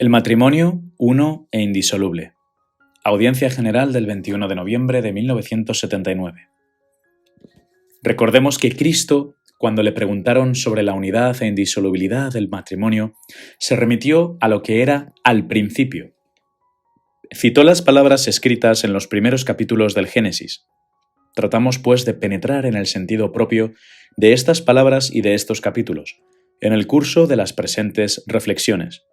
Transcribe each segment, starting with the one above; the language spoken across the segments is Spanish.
El matrimonio, uno e indisoluble. Audiencia General del 21 de noviembre de 1979. Recordemos que Cristo, cuando le preguntaron sobre la unidad e indisolubilidad del matrimonio, se remitió a lo que era al principio. Citó las palabras escritas en los primeros capítulos del Génesis. Tratamos, pues, de penetrar en el sentido propio de estas palabras y de estos capítulos, en el curso de las presentes reflexiones.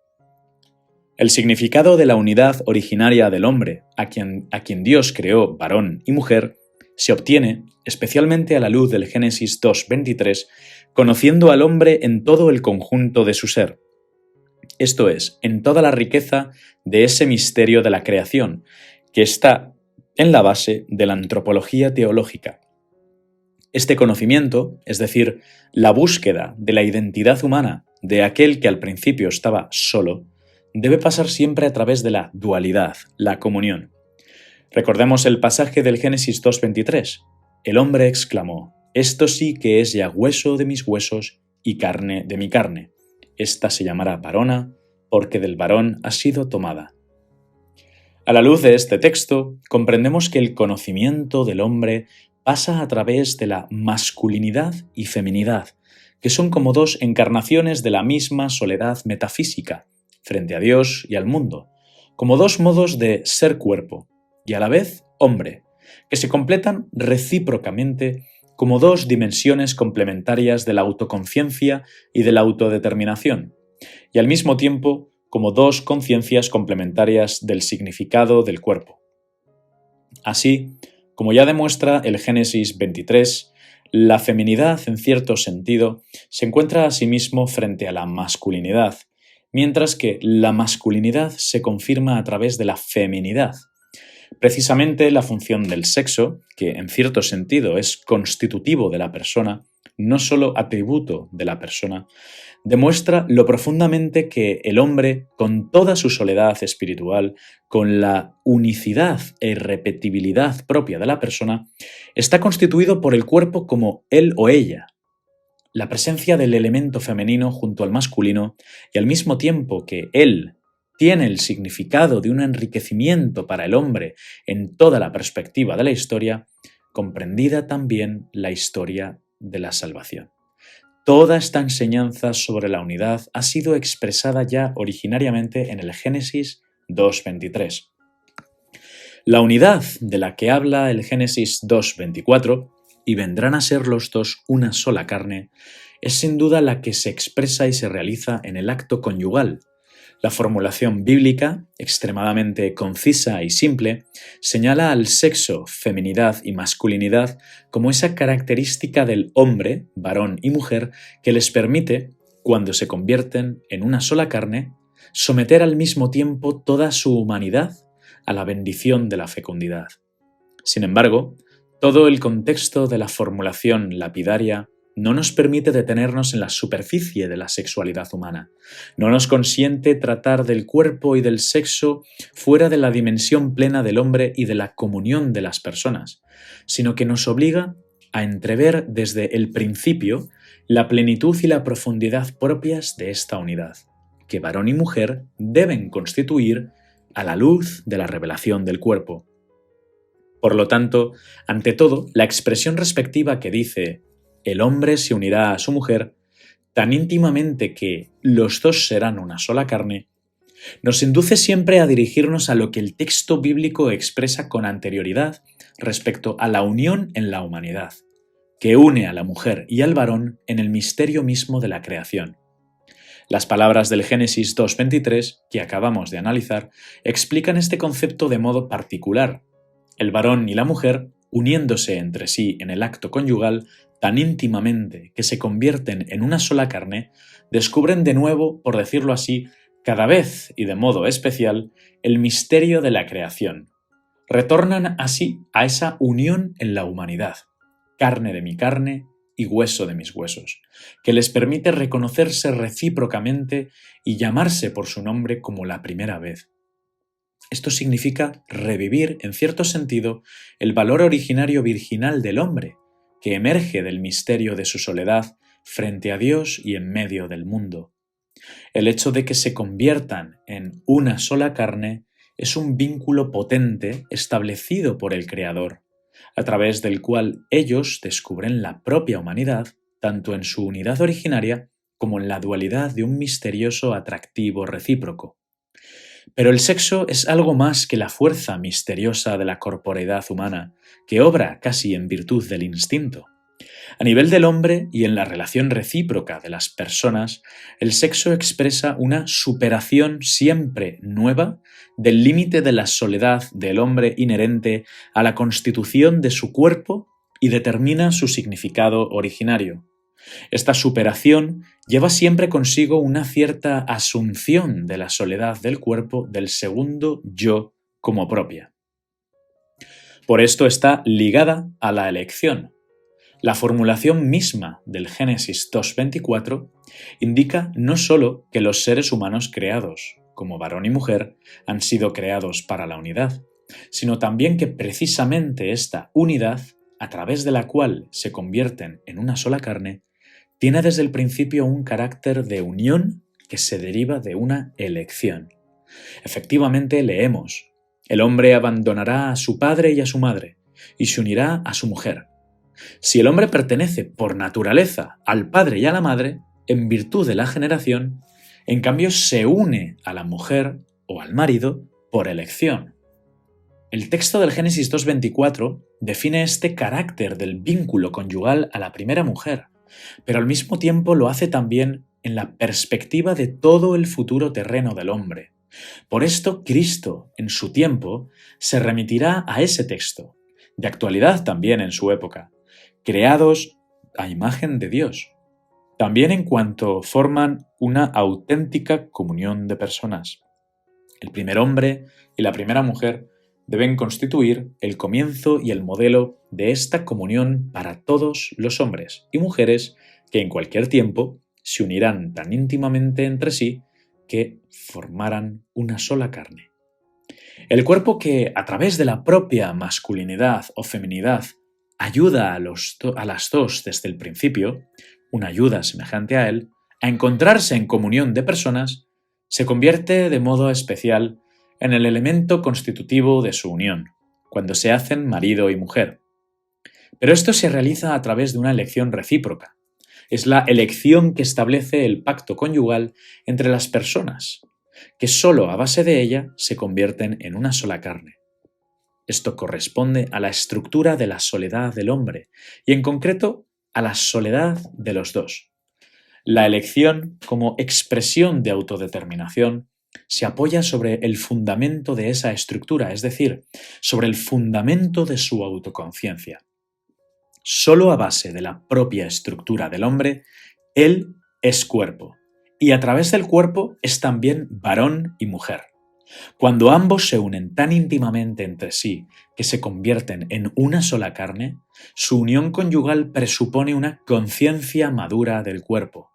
El significado de la unidad originaria del hombre, a quien Dios creó varón y mujer, se obtiene, especialmente a la luz del Génesis 2:23, conociendo al hombre en todo el conjunto de su ser. Esto es, en toda la riqueza de ese misterio de la creación, que está en la base de la antropología teológica. Este conocimiento, es decir, la búsqueda de la identidad humana de aquel que al principio estaba solo, debe pasar siempre a través de la dualidad, la comunión. Recordemos el pasaje del Génesis 2:23. El hombre exclamó: «Esto sí que es ya hueso de mis huesos y carne de mi carne. Esta se llamará varona, porque del varón ha sido tomada». A la luz de este texto, comprendemos que el conocimiento del hombre pasa a través de la masculinidad y feminidad, que son como dos encarnaciones de la misma soledad metafísica, frente a Dios y al mundo, como dos modos de ser cuerpo, y a la vez hombre, que se completan recíprocamente como dos dimensiones complementarias de la autoconciencia y de la autodeterminación, y al mismo tiempo como dos conciencias complementarias del significado del cuerpo. Así, como ya demuestra el Génesis 23, la feminidad, en cierto sentido, se encuentra a sí mismo frente a la masculinidad, mientras que la masculinidad se confirma a través de la feminidad. Precisamente la función del sexo, que en cierto sentido es constitutivo de la persona, no solo atributo de la persona, demuestra lo profundamente que el hombre, con toda su soledad espiritual, con la unicidad e irrepetibilidad propia de la persona, está constituido por el cuerpo como él o ella. La presencia del elemento femenino junto al masculino, y al mismo tiempo que él tiene el significado de un enriquecimiento para el hombre en toda la perspectiva de la historia, comprendida también la historia de la salvación. Toda esta enseñanza sobre la unidad ha sido expresada ya originariamente en el Génesis 2:23. La unidad de la que habla el Génesis 2:24, y vendrán a ser los dos una sola carne, es sin duda la que se expresa y se realiza en el acto conyugal. La formulación bíblica, extremadamente concisa y simple, señala al sexo, feminidad y masculinidad como esa característica del hombre, varón y mujer, que les permite, cuando se convierten en una sola carne, someter al mismo tiempo toda su humanidad a la bendición de la fecundidad. Sin embargo, todo el contexto de la formulación lapidaria no nos permite detenernos en la superficie de la sexualidad humana. No nos consiente tratar del cuerpo y del sexo fuera de la dimensión plena del hombre y de la comunión de las personas, sino que nos obliga a entrever desde el principio la plenitud y la profundidad propias de esta unidad, que varón y mujer deben constituir a la luz de la revelación del cuerpo. Por lo tanto, ante todo, la expresión respectiva que dice «el hombre se unirá a su mujer» tan íntimamente que «los dos serán una sola carne», nos induce siempre a dirigirnos a lo que el texto bíblico expresa con anterioridad respecto a la unión en la humanidad, que une a la mujer y al varón en el misterio mismo de la creación. Las palabras del Génesis 2:23, que acabamos de analizar, explican este concepto de modo particular. El varón y la mujer, uniéndose entre sí en el acto conyugal tan íntimamente que se convierten en una sola carne, descubren de nuevo, por decirlo así, cada vez y de modo especial, el misterio de la creación. Retornan así a esa unión en la humanidad, carne de mi carne y hueso de mis huesos, que les permite reconocerse recíprocamente y llamarse por su nombre como la primera vez. Esto significa revivir, en cierto sentido, el valor originario virginal del hombre, que emerge del misterio de su soledad frente a Dios y en medio del mundo. El hecho de que se conviertan en una sola carne es un vínculo potente establecido por el Creador, a través del cual ellos descubren la propia humanidad, tanto en su unidad originaria como en la dualidad de un misterioso atractivo recíproco. Pero el sexo es algo más que la fuerza misteriosa de la corporeidad humana, que obra casi en virtud del instinto. A nivel del hombre y en la relación recíproca de las personas, el sexo expresa una superación siempre nueva del límite de la soledad del hombre inherente a la constitución de su cuerpo y determina su significado originario. Esta superación lleva siempre consigo una cierta asunción de la soledad del cuerpo del segundo yo como propia. Por esto está ligada a la elección. La formulación misma del Génesis 2:24 indica no sólo que los seres humanos creados, como varón y mujer, han sido creados para la unidad, sino también que precisamente esta unidad, a través de la cual se convierten en una sola carne, tiene desde el principio un carácter de unión que se deriva de una elección. Efectivamente, leemos: el hombre abandonará a su padre y a su madre, y se unirá a su mujer. Si el hombre pertenece por naturaleza al padre y a la madre, en virtud de la generación, en cambio se une a la mujer o al marido por elección. El texto del Génesis 2:24 define este carácter del vínculo conyugal a la primera mujer, pero al mismo tiempo lo hace también en la perspectiva de todo el futuro terreno del hombre. Por esto, Cristo, en su tiempo, se remitirá a ese texto, de actualidad también en su época, creados a imagen de Dios, también en cuanto forman una auténtica comunión de personas. El primer hombre y la primera mujer deben constituir el comienzo y el modelo de esta comunión para todos los hombres y mujeres que en cualquier tiempo se unirán tan íntimamente entre sí que formarán una sola carne. El cuerpo que, a través de la propia masculinidad o feminidad, ayuda a las dos desde el principio, una ayuda semejante a él, a encontrarse en comunión de personas, se convierte de modo especial en el elemento constitutivo de su unión, cuando se hacen marido y mujer. Pero esto se realiza a través de una elección recíproca. Es la elección que establece el pacto conyugal entre las personas, que solo a base de ella se convierten en una sola carne. Esto corresponde a la estructura de la soledad del hombre y en concreto a la soledad de los dos. La elección, como expresión de autodeterminación, se apoya sobre el fundamento de esa estructura, es decir, sobre el fundamento de su autoconciencia. Solo a base de la propia estructura del hombre, él es cuerpo, y a través del cuerpo es también varón y mujer. Cuando ambos se unen tan íntimamente entre sí que se convierten en una sola carne, su unión conyugal presupone una conciencia madura del cuerpo.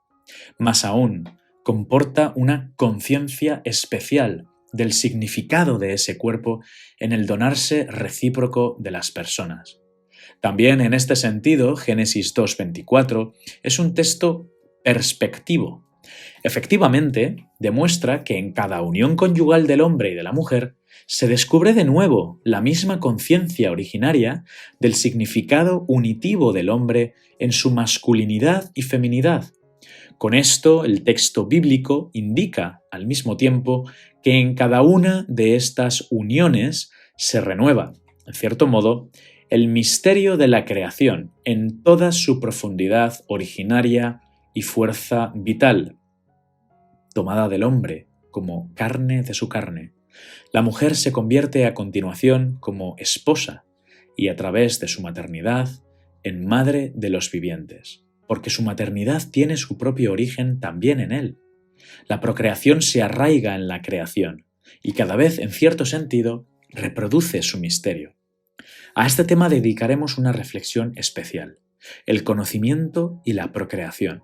Más aún, comporta una conciencia especial del significado de ese cuerpo en el donarse recíproco de las personas. También en este sentido, Génesis 2:24 es un texto perspectivo. Efectivamente, demuestra que en cada unión conyugal del hombre y de la mujer se descubre de nuevo la misma conciencia originaria del significado unitivo del hombre en su masculinidad y feminidad. Con esto, el texto bíblico indica al mismo tiempo que en cada una de estas uniones se renueva, en cierto modo, el misterio de la creación en toda su profundidad originaria y fuerza vital, tomada del hombre como carne de su carne. La mujer se convierte a continuación como esposa y a través de su maternidad en madre de los vivientes, porque su maternidad tiene su propio origen también en él. La procreación se arraiga en la creación y cada vez, en cierto sentido, reproduce su misterio. A este tema dedicaremos una reflexión especial: el conocimiento y la procreación.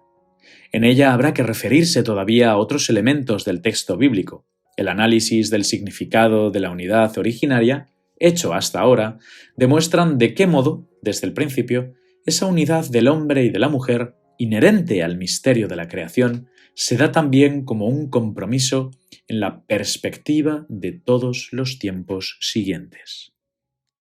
En ella habrá que referirse todavía a otros elementos del texto bíblico. El análisis del significado de la unidad originaria, hecho hasta ahora, demuestran de qué modo, desde el principio, esa unidad del hombre y de la mujer, inherente al misterio de la creación, se da también como un compromiso en la perspectiva de todos los tiempos siguientes.